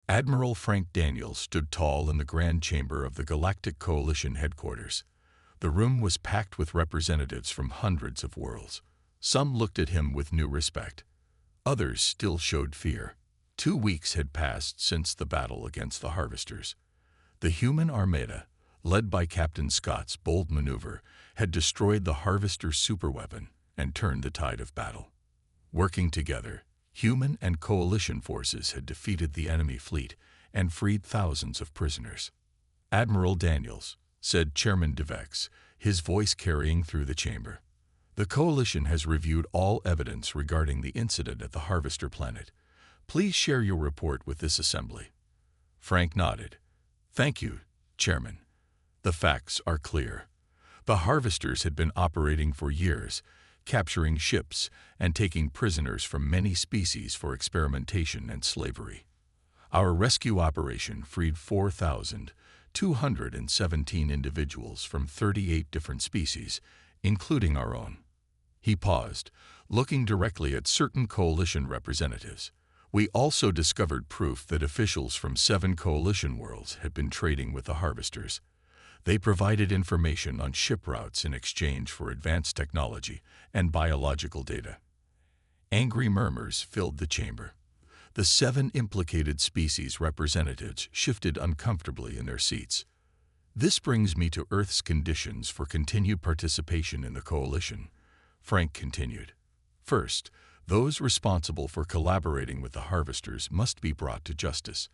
Admiral Frank Daniels stood tall in the grand chamber of the Galactic Coalition headquarters. The room was packed with representatives from hundreds of worlds. Some looked at him with new respect. Others still showed fear. 2 weeks had passed since the battle against the Harvesters. The human Armada, led by Captain Scott's bold maneuver, had destroyed the Harvester superweapon and turned the tide of battle. Working together, human and coalition forces had defeated the enemy fleet and freed thousands of prisoners. "Admiral Daniels," said Chairman DeVex, his voice carrying through the chamber, "the coalition has reviewed all evidence regarding the incident at the Harvester planet. Please share your report with this assembly." Frank nodded. "Thank you, Chairman. The facts are clear. The Harvesters had been operating for years, capturing ships and taking prisoners from many species for experimentation and slavery. Our rescue operation freed 4,217 individuals from 38 different species, including our own." He paused, looking directly at certain coalition representatives. "We also discovered proof that officials from 7 coalition worlds had been trading with the Harvesters. They provided information on ship routes in exchange for advanced technology and biological data." Angry murmurs filled the chamber. The 7 implicated species representatives shifted uncomfortably in their seats. "This brings me to Earth's conditions for continued participation in the coalition," Frank continued. "First, those responsible for collaborating with the Harvesters must be brought to justice.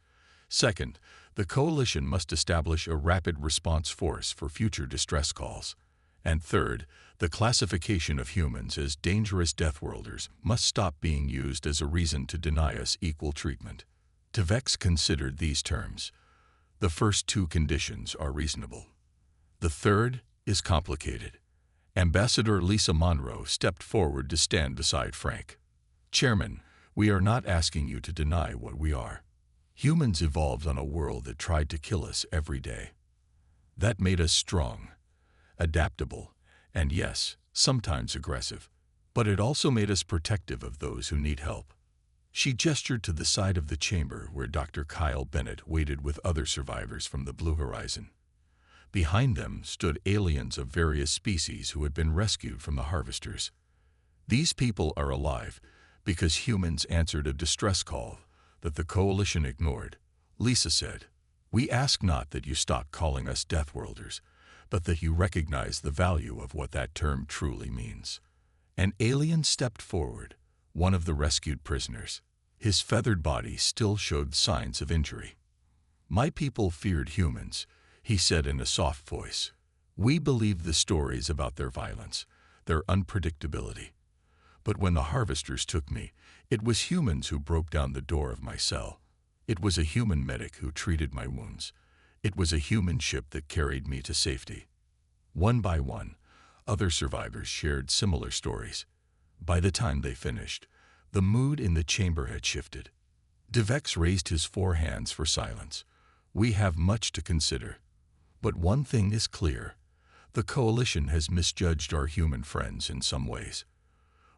Second, the coalition must establish a rapid response force for future distress calls. And third, the classification of humans as dangerous deathworlders must stop being used as a reason to deny us equal treatment." DeVex considered these terms. "The first 2 conditions are reasonable. The third is complicated." Ambassador Lisa Monroe stepped forward to stand beside Frank. "Chairman, we are not asking you to deny what we are. Humans evolved on a world that tried to kill us every day. That made us strong, adaptable, and yes, sometimes aggressive. But it also made us protective of those who need help." She gestured to the side of the chamber where Dr. Kyle Bennett waited with other survivors from the Blue Horizon. Behind them stood aliens of various species who had been rescued from the Harvesters. "These people are alive because humans answered a distress call that the coalition ignored," Lisa said. "We ask not that you stop calling us Deathworlders, but that you recognize the value of what that term truly means." An alien stepped forward, one of the rescued prisoners. His feathered body still showed signs of injury. "My people feared humans," he said in a soft voice. "We believed the stories about their violence, their unpredictability. But when the Harvesters took me, it was humans who broke down the door of my cell. It was a human medic who treated my wounds. It was a human ship that carried me to safety." One by one, other survivors shared similar stories. By the time they finished, the mood in the chamber had shifted. DeVex raised his 4 hands for silence. "We have much to consider. But one thing is clear. The coalition has misjudged our human friends in some ways.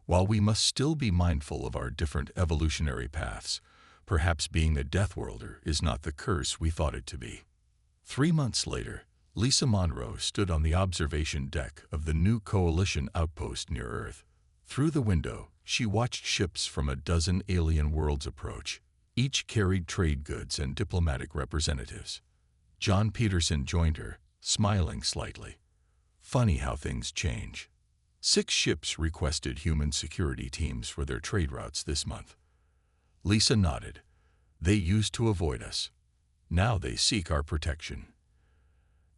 While we must still be mindful of our different evolutionary paths, perhaps being a Deathworlder is not the curse we thought it to be." 3 months later, Lisa Monroe stood on the observation deck of the new coalition outpost near Earth. Through the window, she watched ships from a dozen alien worlds approach. Each carried trade goods and diplomatic representatives. John Peterson joined her, smiling slightly. "Funny how things change." 6 ships requested human security teams for their trade routes this month. Lisa nodded. "They used to avoid us. Now they seek our protection."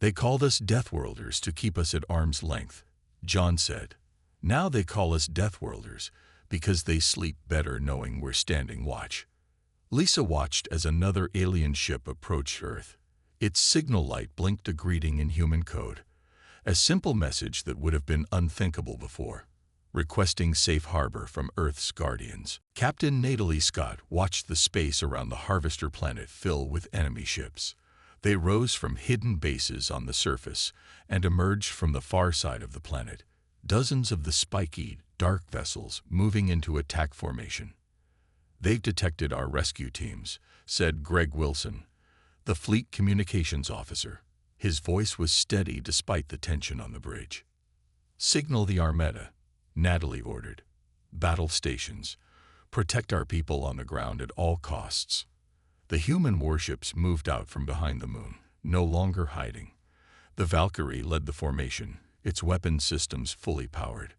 "They called us Deathworlders to keep us at arm's length," John said. "Now they call us Deathworlders because they sleep better knowing we're standing watch." Lisa watched as another alien ship approached Earth. Its signal light blinked a greeting in human code. A simple message that would have been unthinkable before. Requesting safe harbor from Earth's guardians. Captain Natalie Scott watched the space around the Harvester planet fill with enemy ships. They rose from hidden bases on the surface and emerged from the far side of the planet. Dozens of the spiky, dark vessels moving into attack formation. "They've detected our rescue teams," said Greg Wilson, the fleet communications officer. His voice was steady despite the tension on the bridge. "Signal the Armada," Natalie ordered. "Battle stations. Protect our people on the ground at all costs." The human warships moved out from behind the moon, no longer hiding. The Valkyrie led the formation, its weapon systems fully powered.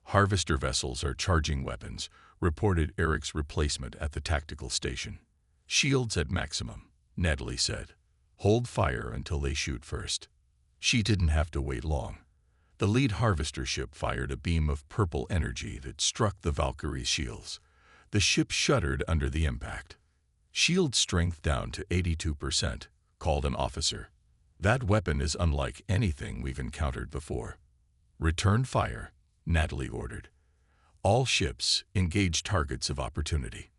"Harvester vessels are charging weapons," reported Eric's replacement at the tactical station. "Shields at maximum," Natalie said. "Hold fire until they shoot first." She didn't have to wait long. The lead harvester ship fired a beam of purple energy that struck the Valkyrie's shields. The ship shuddered under the impact. "Shield strength down to 82%, called an officer. "That weapon is unlike anything we've encountered before." "Return fire," Natalie ordered. All ships engage targets of opportunity.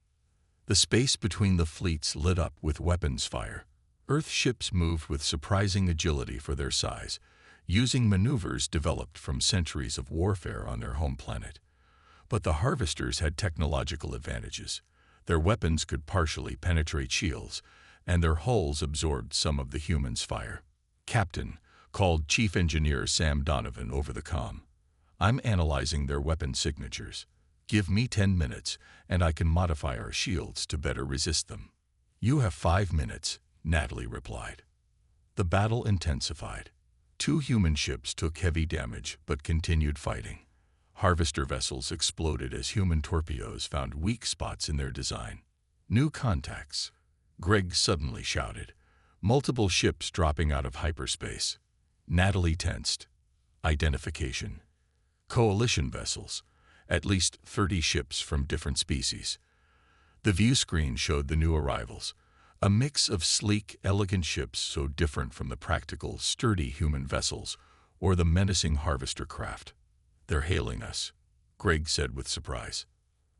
The space between the fleets lit up with weapons fire. Earth ships moved with surprising agility for their size, using maneuvers developed from centuries of warfare on their home planet. But the harvesters had technological advantages. Their weapons could partially penetrate shields, and their hulls absorbed some of the humans' fire. "Captain," called Chief Engineer Sam Donovan over the comm, "I'm analyzing their weapon signatures. Give me 10 minutes, and I can modify our shields to better resist them." "You have 5 minutes," Natalie replied. The battle intensified. 2 human ships took heavy damage but continued fighting. Harvester vessels exploded as human torpedoes found weak spots in their design. "New contacts," Greg suddenly shouted. Multiple ships dropping out of hyperspace. Natalie tensed. "Identification. Coalition vessels. At least 30 ships from different species." The view screen showed the new arrivals. A mix of sleek, elegant ships so different from the practical, sturdy human vessels or the menacing harvester craft. "They're hailing us," Greg said with surprise.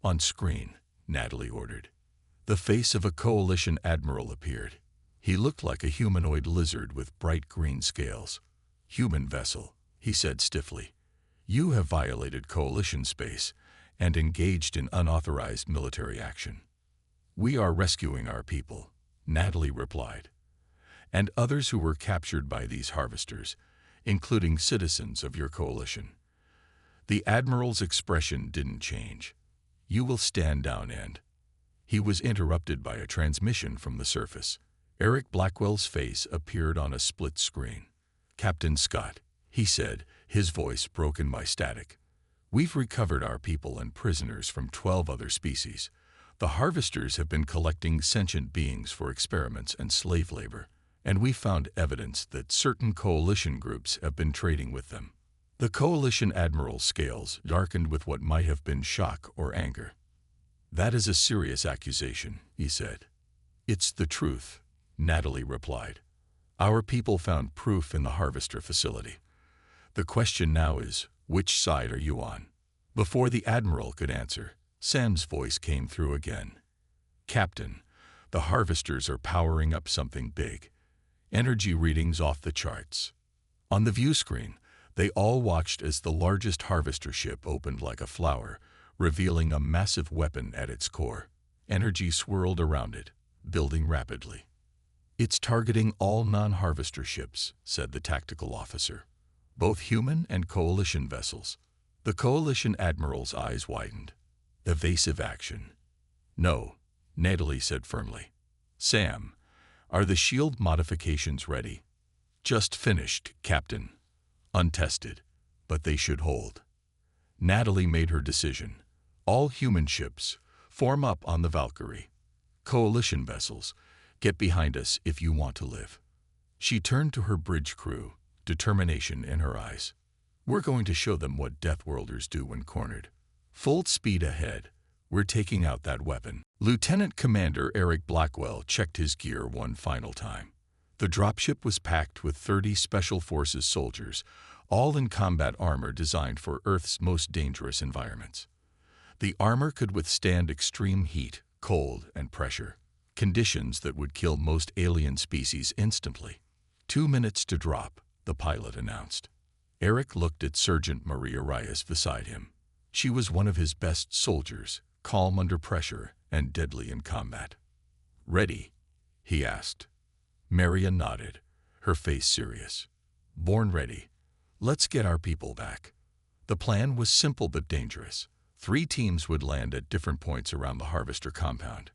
"On screen," Natalie ordered. The face of a coalition admiral appeared. He looked like a humanoid lizard with bright green scales. "Human vessel," he said stiffly. "You have violated coalition space and engaged in unauthorized military action." "We are rescuing our people," Natalie replied, "and others who were captured by these harvesters, including citizens of your coalition." The admiral's expression didn't change. "You will stand down and—" He was interrupted by a transmission from the surface. Eric Blackwell's face appeared on a split screen. "Captain Scott," he said, his voice broken by static. "We've recovered our people and prisoners from 12 other species. The harvesters have been collecting sentient beings for experiments and slave labor, and we found evidence that certain coalition groups have been trading with them." The coalition admiral's scales darkened with what might have been shock or anger. "That is a serious accusation," he said. "It's the truth," Natalie replied. "Our people found proof in the harvester facility. The question now is, which side are you on?" Before the admiral could answer, Sam's voice came through again. "Captain, the harvesters are powering up something big. Energy readings off the charts." On the view screen, they all watched as the largest harvester ship opened like a flower, revealing a massive weapon at its core. Energy swirled around it, building rapidly. "It's targeting all non-harvester ships," said the tactical officer. "Both human and coalition vessels." The coalition admiral's eyes widened. "Evasive action." "No," Natalie said firmly. "Sam, are the shield modifications ready?" "Just finished, Captain. Untested, but they should hold." Natalie made her decision. "All human ships, form up on the Valkyrie. Coalition vessels, get behind us if you want to live." She turned to her bridge crew, determination in her eyes. "We're going to show them what Deathworlders do when cornered. Full speed ahead. We're taking out that weapon." Lieutenant Commander Eric Blackwell checked his gear one final time. The dropship was packed with 30 Special Forces soldiers, all in combat armor designed for Earth's most dangerous environments. The armor could withstand extreme heat, cold, and pressure, conditions that would kill most alien species instantly. 2 minutes to drop, the pilot announced. Eric looked at Sergeant Maria Reyes beside him. She was one of his best soldiers, calm under pressure and deadly in combat. "Ready?" he asked. Maria nodded, her face serious. "Born ready. Let's get our people back." The plan was simple but dangerous. 3 teams would land at different points around the Harvester compound.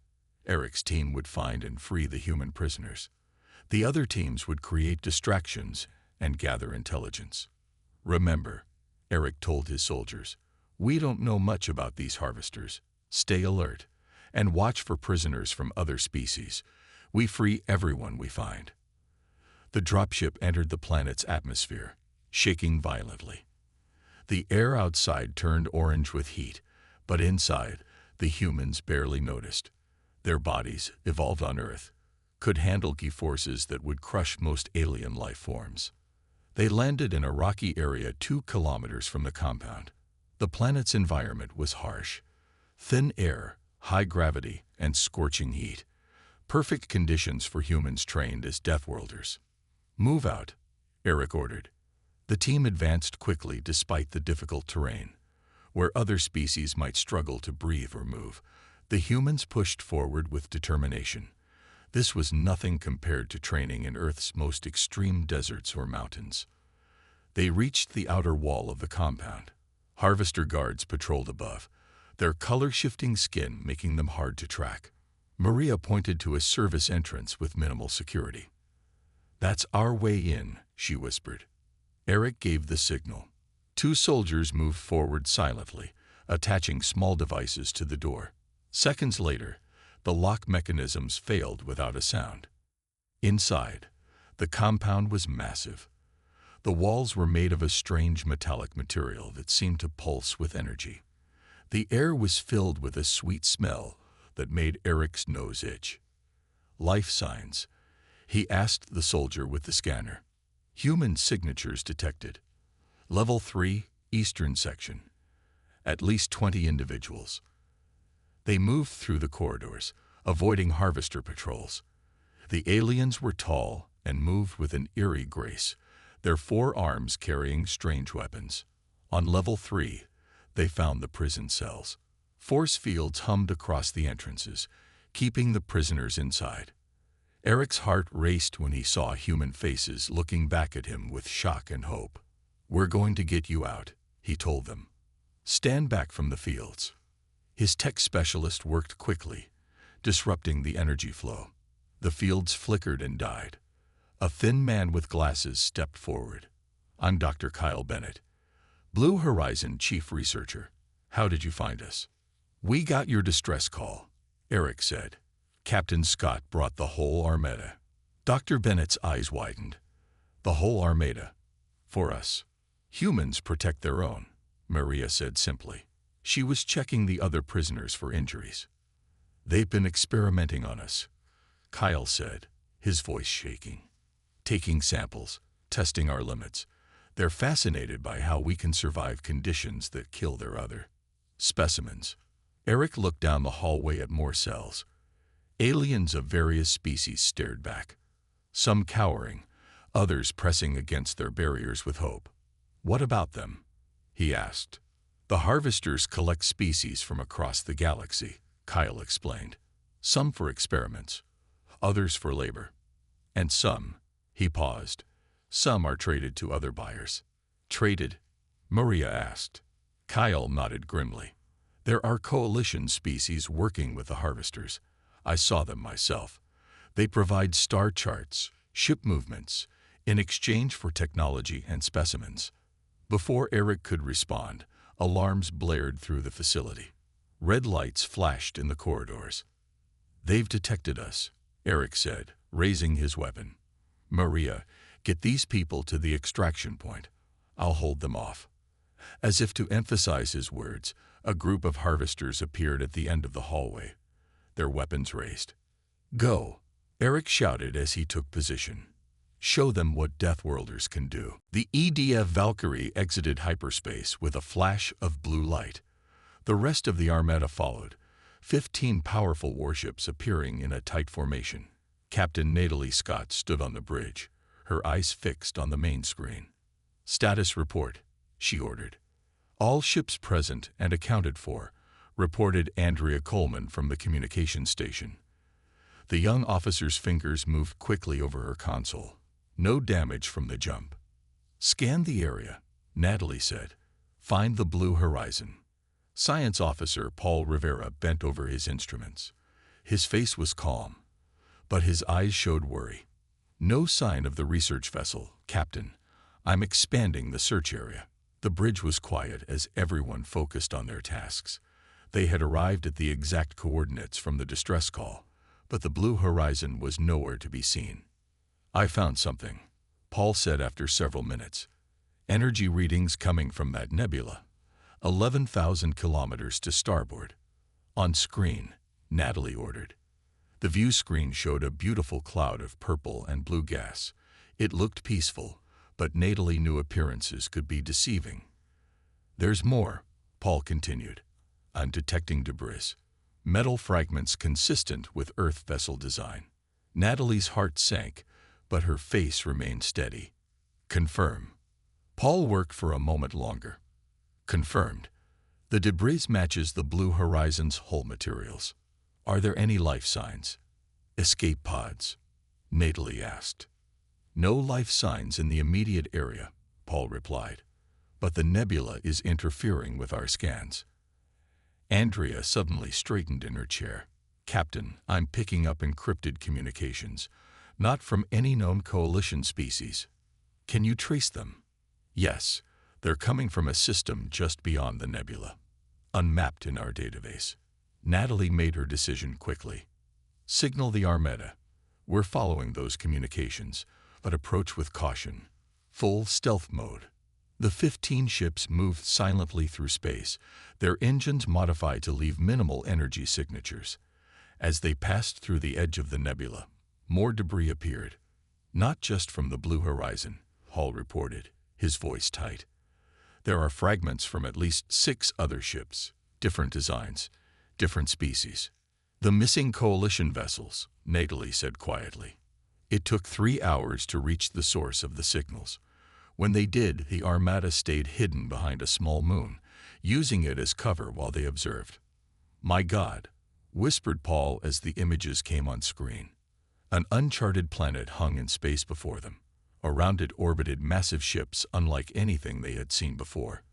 Eric's team would find and free the human prisoners. The other teams would create distractions and gather intelligence. "Remember," Eric told his soldiers, "we don't know much about these harvesters. Stay alert and watch for prisoners from other species. We free everyone we find." The dropship entered the planet's atmosphere, shaking violently. The air outside turned orange with heat, but inside, the humans barely noticed. Their bodies, evolved on Earth, could handle G-forces that would crush most alien life forms. They landed in a rocky area 2 kilometers from the compound. The planet's environment was harsh. Thin air, high gravity, and scorching heat. Perfect conditions for humans trained as Deathworlders. "Move out," Eric ordered. The team advanced quickly despite the difficult terrain. Where other species might struggle to breathe or move, the humans pushed forward with determination. This was nothing compared to training in Earth's most extreme deserts or mountains. They reached the outer wall of the compound. Harvester guards patrolled above, their color-shifting skin making them hard to track. Maria pointed to a service entrance with minimal security. "That's our way in," she whispered. Eric gave the signal. 2 soldiers moved forward silently, attaching small devices to the door. Seconds later, the lock mechanisms failed without a sound. Inside, the compound was massive. The walls were made of a strange metallic material that seemed to pulse with energy. The air was filled with a sweet smell that made Eric's nose itch. "Life signs," he asked the soldier with the scanner. "Human signatures detected. Level 3, Eastern Section. At least 20 individuals." They moved through the corridors, avoiding harvester patrols. The aliens were tall and moved with an eerie grace, their 4 arms carrying strange weapons. On level 3, they found the prison cells. Force fields hummed across the entrances, keeping the prisoners inside. Eric's heart raced when he saw human faces looking back at him with shock and hope. "We're going to get you out," he told them. "Stand back from the fields." His tech specialist worked quickly, disrupting the energy flow. The fields flickered and died. A thin man with glasses stepped forward. "I'm Dr. Kyle Bennett, Blue Horizon Chief Researcher. How did you find us?" "We got your distress call," Eric said. "Captain Scott brought the whole Armada." Dr. Bennett's eyes widened. "The whole Armada? For us. Humans protect their own," Maria said simply. She was checking the other prisoners for injuries. "They've been experimenting on us," Kyle said, his voice shaking. "Taking samples, testing our limits. They're fascinated by how we can survive conditions that kill their other specimens." Eric looked down the hallway at more cells. Aliens of various species stared back, some cowering, others pressing against their barriers with hope. "What about them?" he asked. "The harvesters collect species from across the galaxy," Kyle explained. "Some for experiments, others for labor. And some," he paused, "some are traded to other buyers." "Traded?" Maria asked. Kyle nodded grimly. "There are coalition species working with the harvesters. I saw them myself. They provide star charts, ship movements, in exchange for technology and specimens." Before Eric could respond, alarms blared through the facility. Red lights flashed in the corridors. "They've detected us," Eric said, raising his weapon. "Maria, get these people to the extraction point. I'll hold them off." As if to emphasize his words, a group of harvesters appeared at the end of the hallway, their weapons raised. "Go," Eric shouted as he took position. "Show them what Deathworlders can do." The EDF Valkyrie exited hyperspace with a flash of blue light. The rest of the Armada followed, 15 powerful warships appearing in a tight formation. Captain Natalie Scott stood on the bridge, her eyes fixed on the main screen. "Status report," she ordered. "All ships present and accounted for reported Andrea Coleman from the communications station. The young officer's fingers moved quickly over her console. No damage from the jump. Scan the area, Natalie said. Find the blue horizon. Science officer Paul Rivera bent over his instruments. His face was calm, but his eyes showed worry. No sign of the research vessel, Captain. I'm expanding the search area. The bridge was quiet as everyone focused on their tasks. They had arrived at the exact coordinates from the distress call, but the blue horizon was nowhere to be seen. I found something, Paul said after several minutes. Energy readings coming from that nebula. 11,000 kilometers to starboard. On screen, Natalie ordered. The view screen showed a beautiful cloud of purple and blue gas. It looked peaceful, but Natalie knew appearances could be deceiving. There's more, Paul continued. I'm detecting debris. Metal fragments consistent with Earth vessel design. Natalie's heart sank, but her face remained steady. Confirm. Paul worked for a moment longer. Confirmed. The debris matches the blue horizon's hull materials. Are there any life signs? Escape pods? Natalie asked. No life signs in the immediate area, Paul replied. But the nebula is interfering with our scans. Andrea suddenly straightened in her chair. Captain, I'm picking up encrypted communications, not from any known coalition species. Can you trace them? Yes, they're coming from a system just beyond the nebula, unmapped in our database. Natalie made her decision quickly. Signal the Armada. We're following those communications, but approach with caution. Full stealth mode. The 15 ships moved silently through space, their engines modified to leave minimal energy signatures. As they passed through the edge of the nebula, more debris appeared. Not just from the blue horizon, Hall reported, his voice tight. There are fragments from at least 6 other ships, different designs, different species. The missing coalition vessels, Natalie said quietly. It took 3 hours to reach the source of the signals. When they did, the Armada stayed hidden behind a small moon, using it as cover while they observed. My God, whispered Paul as the images came on screen. An uncharted planet hung in space before them. Around it orbited massive ships unlike anything they had seen before.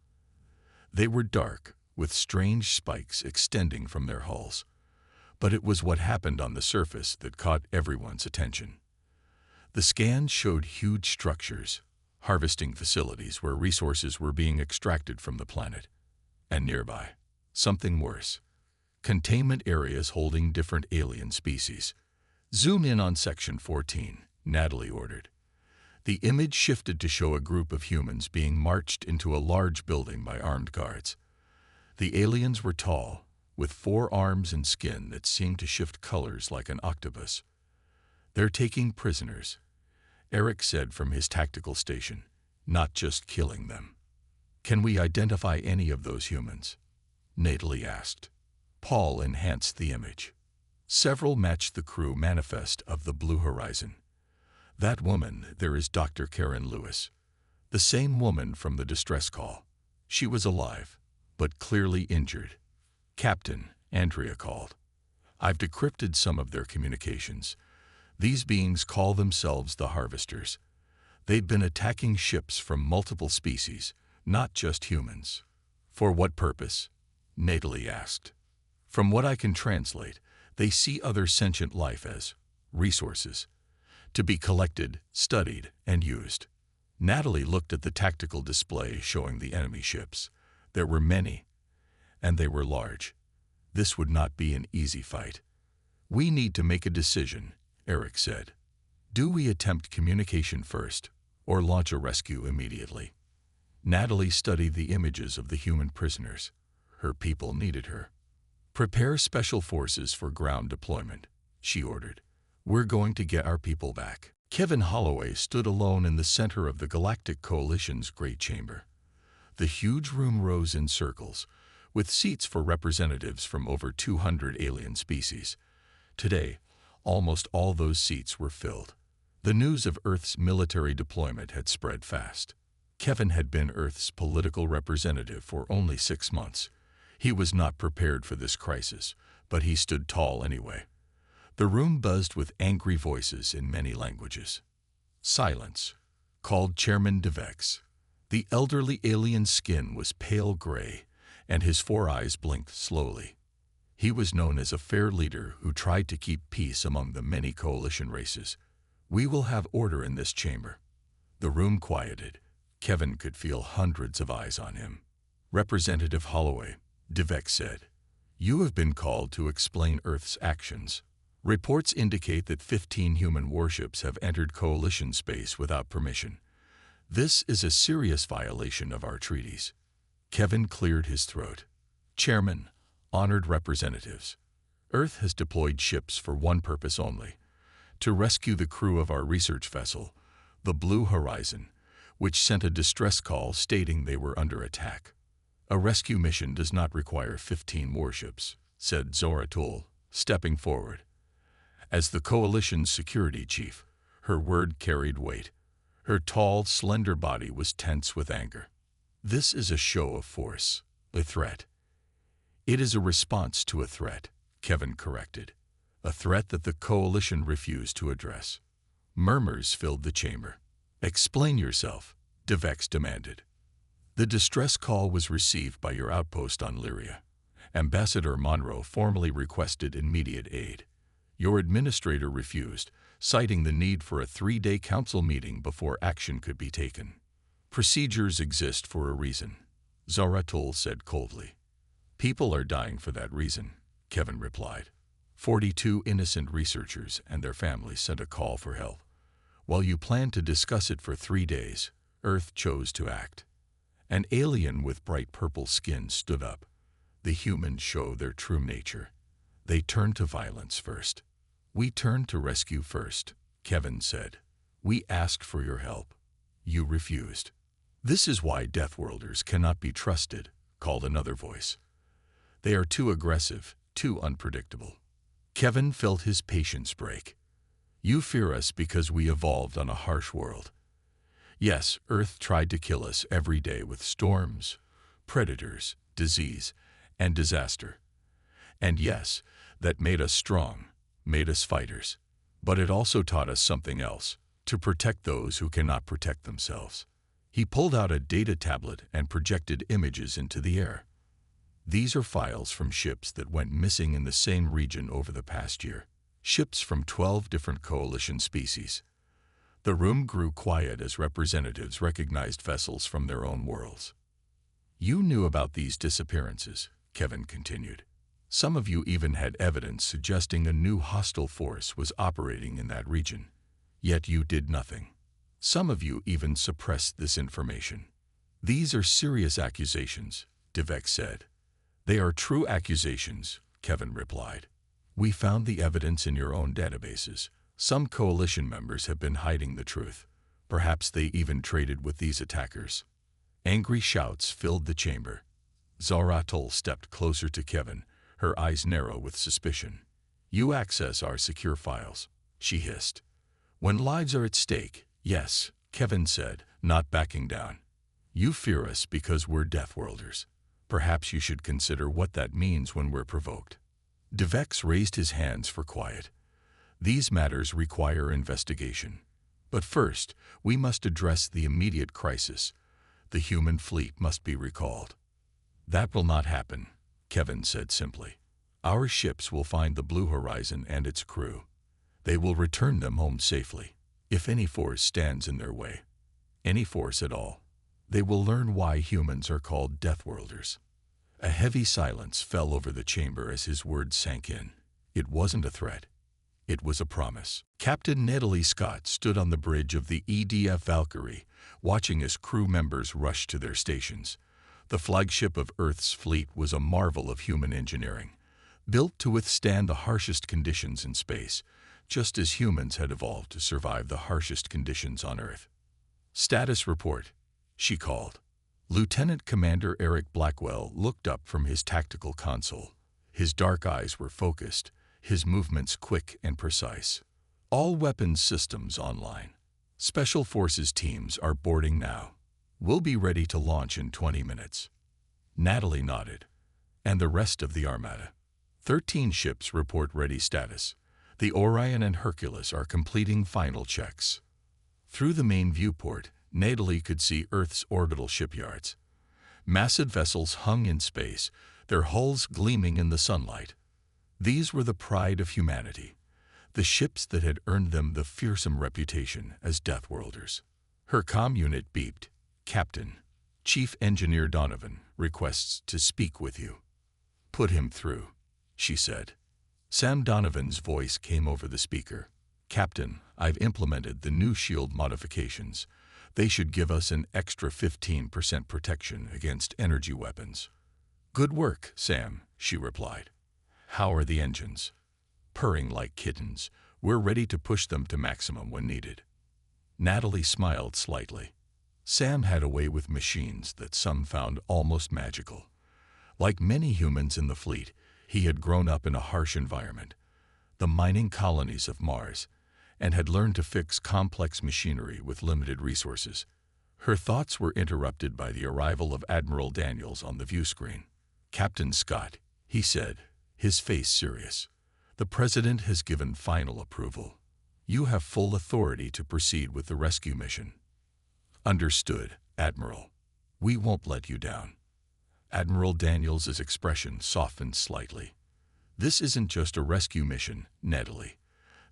They were dark, with strange spikes extending from their hulls. But it was what happened on the surface that caught everyone's attention. The scans showed huge structures, harvesting facilities where resources were being extracted from the planet. And nearby, something worse. Containment areas holding different alien species. Zoom in on Section 14, Natalie ordered. The image shifted to show a group of humans being marched into a large building by armed guards. The aliens were tall, with 4 arms and skin that seemed to shift colors like an octopus. They're taking prisoners, Eric said from his tactical station, not just killing them. Can we identify any of those humans? Natalie asked. Paul enhanced the image. Several matched the crew manifest of the Blue Horizon. That woman, there is Dr. Karen Lewis, the same woman from the distress call. She was alive, but clearly injured. Captain, Andrea called. I've decrypted some of their communications. These beings call themselves the Harvesters. They'd been attacking ships from multiple species, not just humans. For what purpose? Natalie asked. From what I can translate, they see other sentient life as resources, to be collected, studied, and used. Natalie looked at the tactical display showing the enemy ships. There were many, and they were large. This would not be an easy fight. We need to make a decision, Eric said. Do we attempt communication first, or launch a rescue immediately? Natalie studied the images of the human prisoners. Her people needed her. Prepare special forces for ground deployment, she ordered. We're going to get our people back. Kevin Holloway stood alone in the center of the Galactic Coalition's Great Chamber. The huge room rose in circles, with seats for representatives from over 200 alien species. Today, almost all those seats were filled. The news of Earth's military deployment had spread fast. Kevin had been Earth's political representative for only 6 months. He was not prepared for this crisis, but he stood tall anyway. The room buzzed with angry voices in many languages. "Silence," called Chairman DeVex. The elderly alien's skin was pale gray, and his 4 eyes blinked slowly. He was known as a fair leader who tried to keep peace among the many coalition races. "We will have order in this chamber." The room quieted. Kevin could feel hundreds of eyes on him. "Representative Holloway," DeVex said, "you have been called to explain Earth's actions. Reports indicate that 15 human warships have entered coalition space without permission. This is a serious violation of our treaties." Kevin cleared his throat. "Chairman, honored representatives, Earth has deployed ships for one purpose only: to rescue the crew of our research vessel, the Blue Horizon, which sent a distress call stating they were under attack. A rescue mission does not require 15 warships," said Zoratul, stepping forward. As the coalition's security chief, her word carried weight. Her tall, slender body was tense with anger. "This is a show of force, a threat." "It is a response to a threat," Kevin corrected. "A threat that the coalition refused to address." Murmurs filled the chamber. "Explain yourself," DeVex demanded. "The distress call was received by your outpost on Lyria. Ambassador Monroe formally requested immediate aid. Your administrator refused, citing the need for a 3-day council meeting before action could be taken." "Procedures exist for a reason," Zoratul said coldly. "People are dying for that reason," Kevin replied. 42 innocent researchers and their families sent a call for help. While you planned to discuss it for 3 days, Earth chose to act. An alien with bright purple skin stood up. The humans showed their true nature. They turned to violence first. "We turned to rescue first," Kevin said. "We asked for your help. You refused." "This is why Deathworlders cannot be trusted," called another voice. "They are too aggressive, too unpredictable." Kevin felt his patience break. "You fear us because we evolved on a harsh world. Yes, Earth tried to kill us every day with storms, predators, disease, and disaster. And yes, that made us strong, made us fighters. But it also taught us something else: to protect those who cannot protect themselves." He pulled out a data tablet and projected images into the air. "These are files from ships that went missing in the same region over the past year. Ships from 12 different coalition species." The room grew quiet as representatives recognized vessels from their own worlds. "You knew about these disappearances," Kevin continued. "Some of you even had evidence suggesting a new hostile force was operating in that region. Yet you did nothing. Some of you even suppressed this information." "These are serious accusations," DeVex said. "They are true accusations," Kevin replied. "We found the evidence in your own databases. Some coalition members have been hiding the truth. Perhaps they even traded with these attackers." Angry shouts filled the chamber. Zoratul stepped closer to Kevin, her eyes narrow with suspicion. "You access our secure files," she hissed. "When lives are at stake, yes," Kevin said, not backing down. "You fear us because we're Deathworlders. Perhaps you should consider what that means when we're provoked." DeVex raised his hands for quiet. "These matters require investigation. But first, we must address the immediate crisis. The human fleet must be recalled." "That will not happen," Kevin said simply. "Our ships will find the Blue Horizon and its crew. They will return them home safely. If any force stands in their way, any force at all, they will learn why humans are called Deathworlders." A heavy silence fell over the chamber as his words sank in. It wasn't a threat. It was a promise. Captain Natalie Scott stood on the bridge of the EDF Valkyrie, watching as crew members rushed to their stations. The flagship of Earth's fleet was a marvel of human engineering, built to withstand the harshest conditions in space, just as humans had evolved to survive the harshest conditions on Earth. "Status report," she called. Lieutenant Commander Eric Blackwell looked up from his tactical console. His dark eyes were focused, his movements quick and precise. "All weapons systems online. Special Forces teams are boarding now. We'll be ready to launch in 20 minutes. Natalie nodded. and the rest of the Armada. 13 ships report ready status. The Orion and Hercules are completing final checks. Through the main viewport, Natalie could see Earth's orbital shipyards. Massive vessels hung in space, their hulls gleaming in the sunlight. These were the pride of humanity, the ships that had earned them the fearsome reputation as Deathworlders. Her comm unit beeped. "Captain, Chief Engineer Donovan requests to speak with you." "Put him through," she said. Sam Donovan's voice came over the speaker. "Captain, I've implemented the new shield modifications. They should give us an extra 15% protection against energy weapons." "Good work, Sam," she replied. "How are the engines?" "Purring like kittens. We're ready to push them to maximum when needed." Natalie smiled slightly. Sam had a way with machines that some found almost magical. Like many humans in the fleet, he had grown up in a harsh environment, the mining colonies of Mars, and had learned to fix complex machinery with limited resources. Her thoughts were interrupted by the arrival of Admiral Daniels on the view screen. "Captain Scott," he said, his face serious, "the President has given final approval. You have full authority to proceed with the rescue mission." "Understood, Admiral. We won't let you down." Admiral Daniels' expression softened slightly. "This isn't just a rescue mission, Natalie.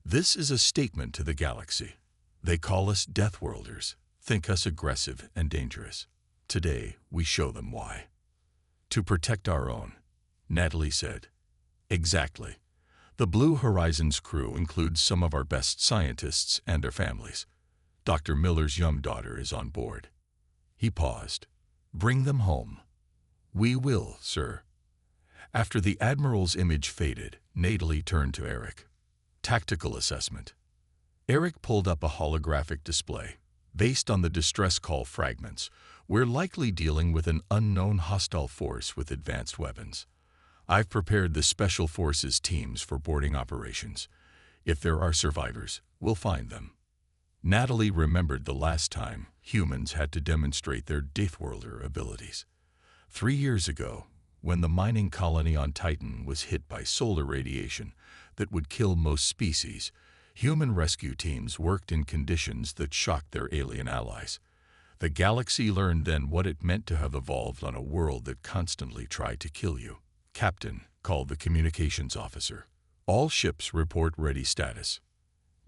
This is a statement to the galaxy. They call us Deathworlders, think us aggressive and dangerous. Today, we show them why." "To protect our own," Natalie said. "Exactly. The Blue Horizons crew includes some of our best scientists and their families. Dr. Miller's young daughter is on board." He paused. "Bring them home." "We will, sir." After the Admiral's image faded, Natalie turned to Eric. "Tactical assessment." Eric pulled up a holographic display. "Based on the distress call fragments, we're likely dealing with an unknown hostile force with advanced weapons. I've prepared the Special Forces teams for boarding operations. If there are survivors, we'll find them." Natalie remembered the last time humans had to demonstrate their Deathworlder abilities. 3 years ago, when the mining colony on Titan was hit by solar radiation that would kill most species, human rescue teams worked in conditions that shocked their alien allies. The galaxy learned then what it meant to have evolved on a world that constantly tried to kill you. "Captain," called the communications officer. "All ships report ready status."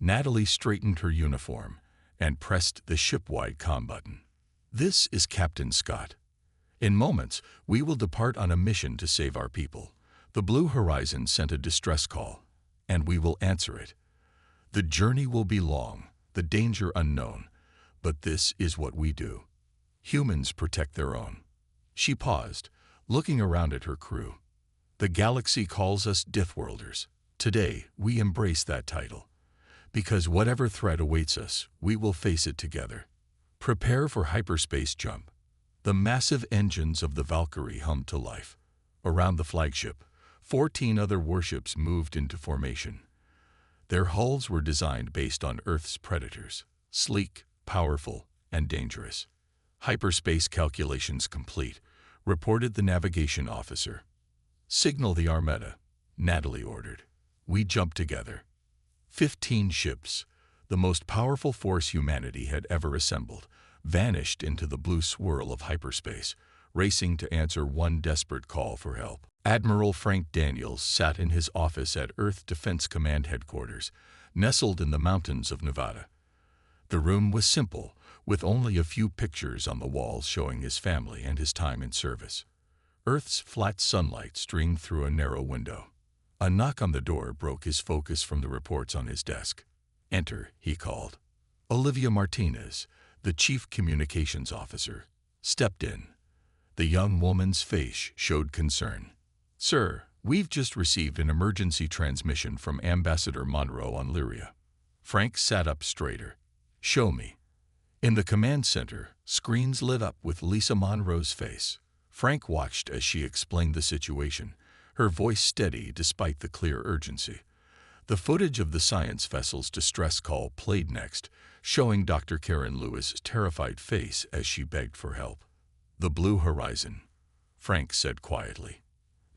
Natalie straightened her uniform and pressed the ship-wide comm button. "This is Captain Scott. In moments, we will depart on a mission to save our people. The Blue Horizon sent a distress call, and we will answer it. The journey will be long, the danger unknown, but this is what we do. Humans protect their own." She paused, looking around at her crew. "The galaxy calls us Deathworlders. Today, we embrace that title. Because whatever threat awaits us, we will face it together. Prepare for hyperspace jump." The massive engines of the Valkyrie hummed to life. Around the flagship, 14 other warships moved into formation. Their hulls were designed based on Earth's predators, sleek, powerful, and dangerous. "Hyperspace calculations complete," reported the navigation officer. "Signal the Armada," Natalie ordered. We jumped together. 15 ships, the most powerful force humanity had ever assembled, vanished into the blue swirl of hyperspace, racing to answer one desperate call for help. Admiral Frank Daniels sat in his office at Earth Defense Command Headquarters, nestled in the mountains of Nevada. The room was simple, with only a few pictures on the walls showing his family and his time in service. Earth's flat sunlight streamed through a narrow window. A knock on the door broke his focus from the reports on his desk. "Enter," he called. Olivia Martinez, the chief communications officer, stepped in. The young woman's face showed concern. "Sir, we've just received an emergency transmission from Ambassador Monroe on Lyria." Frank sat up straighter. "Show me." In the command center, screens lit up with Lisa Monroe's face. Frank watched as she explained the situation, her voice steady despite the clear urgency. The footage of the science vessel's distress call played next, showing Dr. Karen Lewis's terrified face as she begged for help. "The Blue Horizon," Frank said quietly.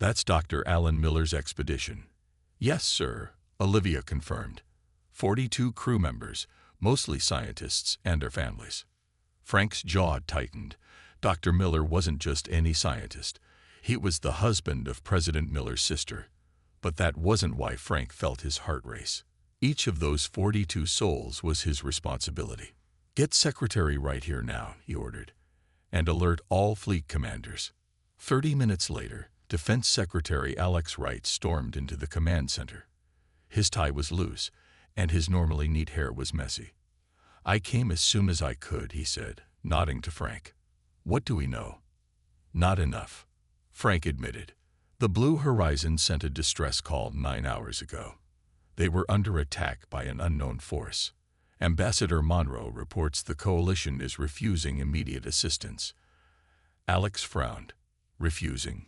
That's Dr. Alan Miller's expedition. Yes, sir, Olivia confirmed. 42 crew members, mostly scientists and their families. Frank's jaw tightened. Dr. Miller wasn't just any scientist. He was the husband of President Miller's sister. But that wasn't why Frank felt his heart race. Each of those 42 souls was his responsibility. Get Secretary right here now, he ordered, and alert all fleet commanders. 30 minutes later, Defense Secretary Alex Wright stormed into the command center. His tie was loose, and his normally neat hair was messy. I came as soon as I could, he said, nodding to Frank. What do we know? Not enough, Frank admitted. The Blue Horizon sent a distress call 9 hours ago. They were under attack by an unknown force. Ambassador Monroe reports the coalition is refusing immediate assistance. Alex frowned. Refusing?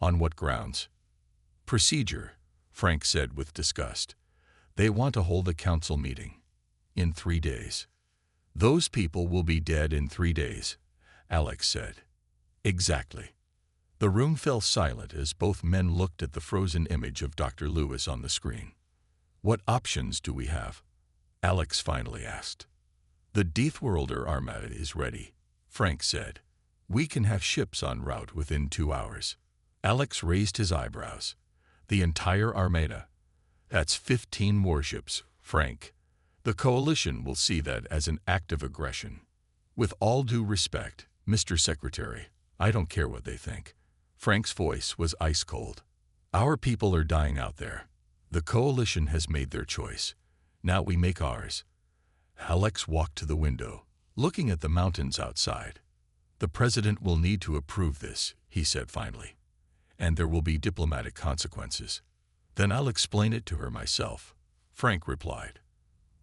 On what grounds? Procedure, Frank said with disgust. They want to hold a council meeting. In 3 days. Those people will be dead in 3 days, Alex said. Exactly. The room fell silent as both men looked at the frozen image of Dr. Lewis on the screen. What options do we have? Alex finally asked. The Deathworlder Armada is ready, Frank said. We can have ships en route within 2 hours. Alex raised his eyebrows. The entire Armada? That's 15 warships, Frank. The coalition will see that as an act of aggression. With all due respect, Mr. Secretary, I don't care what they think. Frank's voice was ice cold. Our people are dying out there. The coalition has made their choice. Now we make ours. Alex walked to the window, looking at the mountains outside. The president will need to approve this, he said finally. And there will be diplomatic consequences. Then I'll explain it to her myself, Frank replied.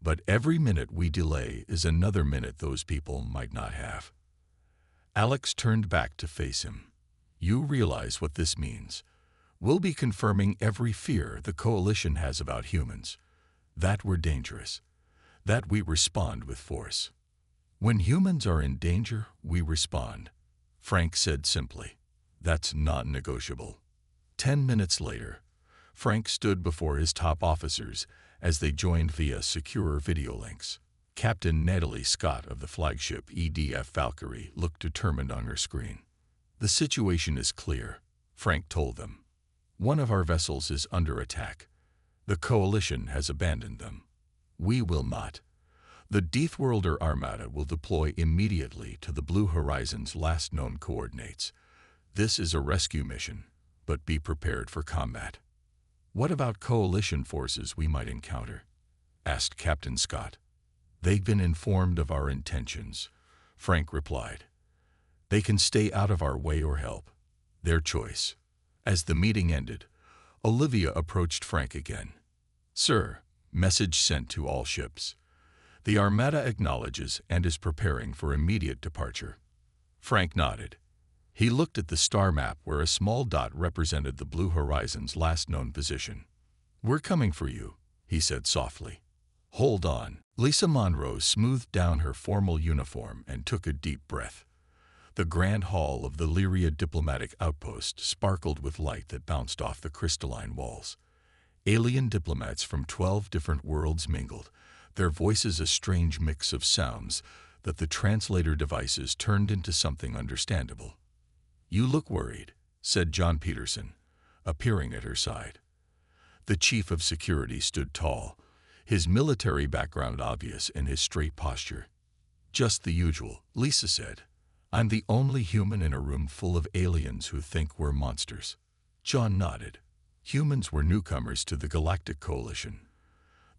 But every minute we delay is another minute those people might not have. Alex turned back to face him. You realize what this means. We'll be confirming every fear the coalition has about humans. That we're dangerous. That we respond with force. When humans are in danger, we respond, Frank said simply. That's not negotiable. 10 minutes later, Frank stood before his top officers as they joined via secure video links. Captain Natalie Scott of the flagship EDF Valkyrie looked determined on her screen. The situation is clear, Frank told them. One of our vessels is under attack. The coalition has abandoned them. We will not. The Deathworlder Armada will deploy immediately to the Blue Horizon's last known coordinates. This is a rescue mission, but be prepared for combat. What about coalition forces we might encounter? Asked Captain Scott. They've been informed of our intentions, Frank replied. They can stay out of our way or help. Their choice. As the meeting ended, Olivia approached Frank again. Sir, message sent to all ships. The Armada acknowledges and is preparing for immediate departure. Frank nodded. He looked at the star map where a small dot represented the Blue Horizon's last known position. We're coming for you, he said softly. Hold on. Lisa Monroe smoothed down her formal uniform and took a deep breath. The grand hall of the Lyria diplomatic outpost sparkled with light that bounced off the crystalline walls. Alien diplomats from 12 different worlds mingled, their voices a strange mix of sounds that the translator devices turned into something understandable. You look worried, said John Peterson, appearing at her side. The chief of security stood tall, his military background obvious in his straight posture. Just the usual, Lisa said. I'm the only human in a room full of aliens who think we're monsters. John nodded. Humans were newcomers to the Galactic Coalition.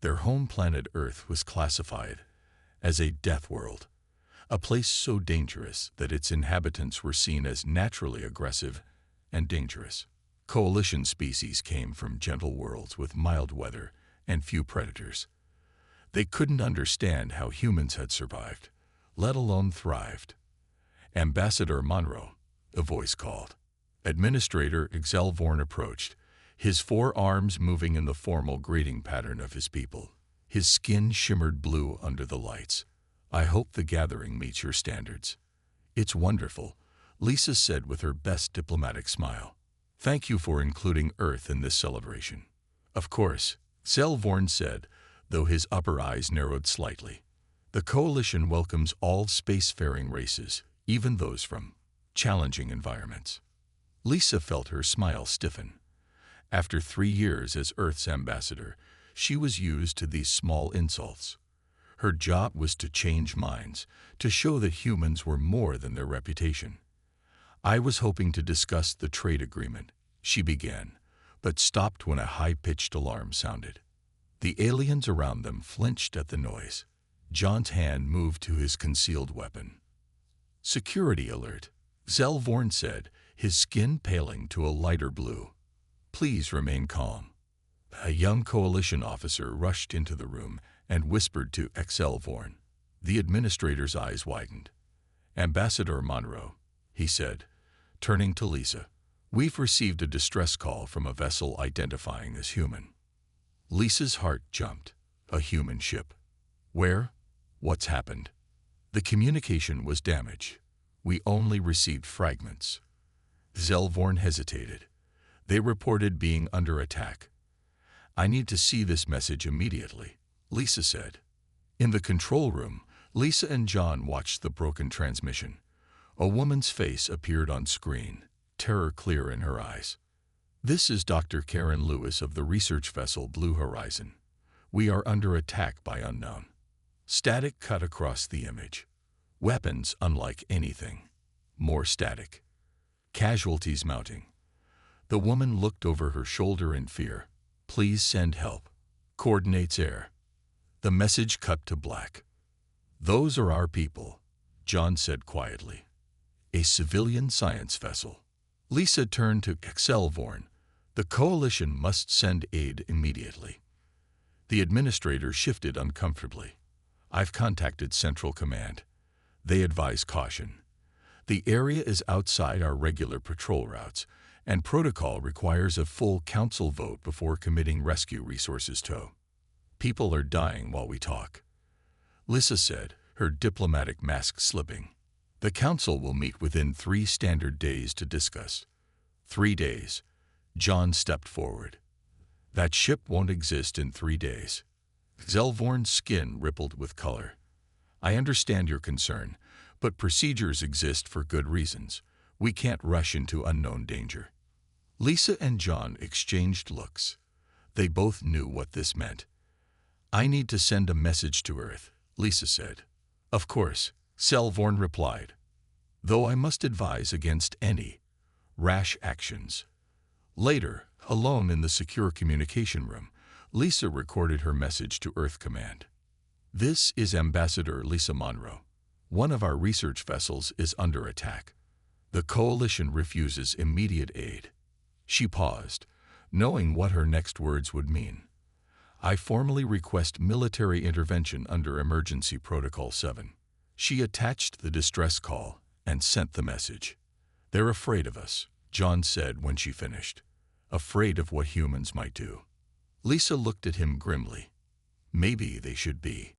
Their home planet Earth was classified as a death world, a place so dangerous that its inhabitants were seen as naturally aggressive and dangerous. Coalition species came from gentle worlds with mild weather and few predators. They couldn't understand how humans had survived, let alone thrived. Ambassador Monroe, a voice called. Administrator Exelvorn approached, his 4 arms moving in the formal greeting pattern of his people. His skin shimmered blue under the lights. I hope the gathering meets your standards. It's wonderful, Lisa said with her best diplomatic smile. Thank you for including Earth in this celebration. Of course, Selvorn said, though his upper eyes narrowed slightly. The Coalition welcomes all spacefaring races, even those from challenging environments. Lisa felt her smile stiffen. After 3 years as Earth's ambassador, she was used to these small insults. Her job was to change minds, to show that humans were more than their reputation. I was hoping to discuss the trade agreement, she began, but stopped when a high-pitched alarm sounded. The aliens around them flinched at the noise. John's hand moved to his concealed weapon. Security alert, Selvorn said, his skin paling to a lighter blue. Please remain calm. A young Coalition officer rushed into the room and whispered to Selvorn. The administrator's eyes widened. Ambassador Monroe, he said, turning to Lisa, we've received a distress call from a vessel identifying as human. Lisa's heart jumped. A human ship. Where? What's happened? The communication was damaged. We only received fragments. Selvorn hesitated. They reported being under attack. I need to see this message immediately, Lisa said. In the control room, Lisa and John watched the broken transmission. A woman's face appeared on screen, terror clear in her eyes. This is Dr. Karen Lewis of the research vessel Blue Horizon. We are under attack by unknown. Static cut across the image. Weapons unlike anything. More static. Casualties mounting. The woman looked over her shoulder in fear. Please send help. Coordinates air. The message cut to black. Those are our people, John said quietly. A civilian science vessel. Lisa turned to Selvorn. The Coalition must send aid immediately. The administrator shifted uncomfortably. I've contacted Central Command. They advise caution. The area is outside our regular patrol routes, and protocol requires a full council vote before committing rescue resources to. People are dying while we talk. Lisa said, her diplomatic mask slipping. The council will meet within 3 standard days to discuss. 3 days. John stepped forward. That ship won't exist in 3 days. Selvorn's skin rippled with color. I understand your concern, but procedures exist for good reasons. We can't rush into unknown danger. Lisa and John exchanged looks. They both knew what this meant. I need to send a message to Earth, Lisa said. Of course, Selvorn replied. Though I must advise against any rash actions. Later, alone in the secure communication room, Lisa recorded her message to Earth Command. This is Ambassador Lisa Monroe. One of our research vessels is under attack. The Coalition refuses immediate aid. She paused, knowing what her next words would mean. I formally request military intervention under Emergency Protocol 7. She attached the distress call and sent the message. They're afraid of us, John said when she finished. Afraid of what humans might do. Lisa looked at him grimly. Maybe they should be.